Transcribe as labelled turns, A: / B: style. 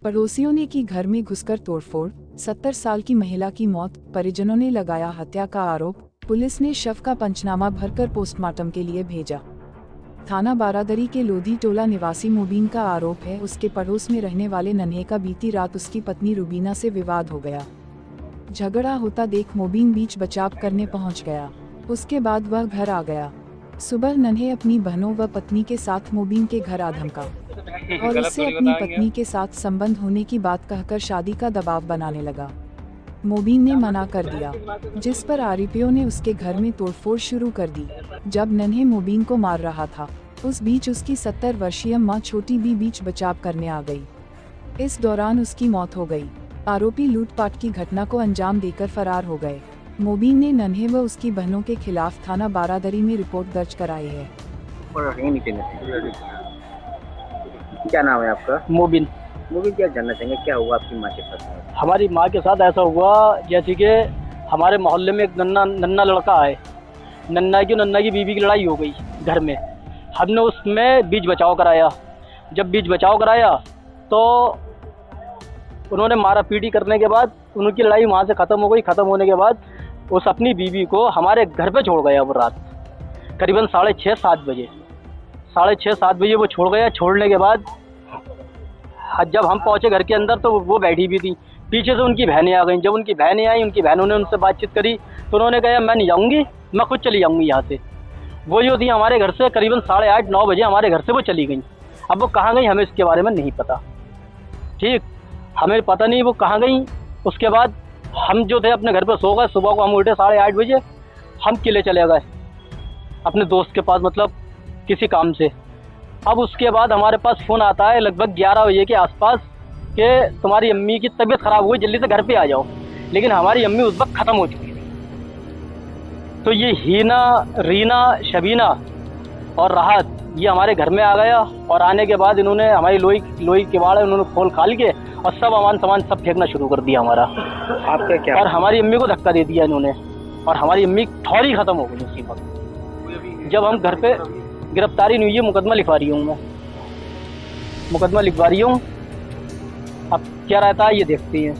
A: पड़ोसियों ने की घर में घुसकर तोड़फोड़, 70 साल की महिला की मौत, परिजनों ने लगाया हत्या का आरोप। पुलिस ने शव का पंचनामा भरकर पोस्टमार्टम के लिए भेजा। थाना बारादरी के लोधी टोला निवासी मुबीन का आरोप है, उसके पड़ोस में रहने वाले नन्हे का बीती रात उसकी पत्नी रुबीना से विवाद हो गया। झगड़ा होता देख मुबीन बीच बचाव करने पहुंच गया। उसके बाद वह घर आ गया। सुबह नन्हे अपनी बहनों व पत्नी के साथ मुबीन के घर आ धमका और उससे अपनी पत्नी के साथ संबंध होने की बात कहकर शादी का दबाव बनाने लगा। मुबीन ने मना कर दिया, जिस पर आरोपियों ने उसके घर में तोड़फोड़ शुरू कर दी। जब नन्हे मुबीन को मार रहा था, उस बीच उसकी 70 वर्षीय मां छोटी भी बीच बचाव करने आ गई। इस दौरान उसकी मौत हो गई। आरोपी लूटपाट की घटना को अंजाम देकर फरार हो गए। मुबीन ने नन्हे व उसकी बहनों के खिलाफ थाना बारादरी में रिपोर्ट दर्ज कराई है।
B: क्या नाम है आपका?
C: मुबीन।
B: मुबीन, क्या जानना चाहेंगे, क्या हुआ आपकी माँ के साथ?
C: हमारी माँ के साथ ऐसा हुआ जैसे कि हमारे मोहल्ले में एक नन्ना लड़का है। नन्ना की बीवी की लड़ाई हो गई घर में। हमने उसमें बीच बचाव कराया। जब बीच बचाव कराया तो उन्होंने मारा पीटी करने के बाद उनकी लड़ाई वहाँ से ख़त्म हो गई। ख़त्म होने के बाद उस अपनी बीवी को हमारे घर पे छोड़ गया। वो रात करीबन 6:30-7 बजे 6:30-7 बजे वो छोड़ गया। छोड़ने के बाद जब हम पहुँचे घर के अंदर तो वो बैठी भी थी। पीछे से उनकी बहनें आ गईं। जब उनकी बहनें आई, उनकी बहनों ने उनसे बातचीत करी तो उन्होंने कहा मैं नहीं जाऊँगी, मैं खुद चली जाऊँगी यहाँ से। वो जो थी हमारे घर से करीबन 8:30-9 बजे हमारे घर से वो चली गई। अब वो कहाँ गई हमें इसके बारे में नहीं पता। ठीक, हमें पता नहीं वो कहाँ गई। उसके बाद हम जो थे अपने घर पर सो गए। सुबह को हम उठे 8:30 बजे, हम किले चले गए अपने दोस्त के पास, मतलब किसी काम से। अब उसके बाद हमारे पास फ़ोन आता है लगभग 11 बजे के आसपास कि तुम्हारी अम्मी की तबीयत ख़राब हुई, जल्दी से घर पे आ जाओ। लेकिन हमारी अम्मी उस वक्त ख़त्म हो चुकी थी। तो ये हीना, रीना, शबीना और राहत ये हमारे घर में आ गया। और आने के बाद इन्होंने हमारी लोई किवाड़ उन्होंने खोल खाल के और सब सामान सब फेंकना शुरू कर दिया हमारा।
B: आपका क्या? और
C: हमारी अम्मी को धक्का दे दिया इन्होंने और हमारी अम्मी ठौरी ख़त्म हो गई उसी वक्त। जब हम घर पे गिरफ्तारी नहीं हुई है, मुकदमा लिखवा रही हूँ मैं, मुकदमा लिखवा रही हूँ। अब क्या रहता है ये देखते हैं।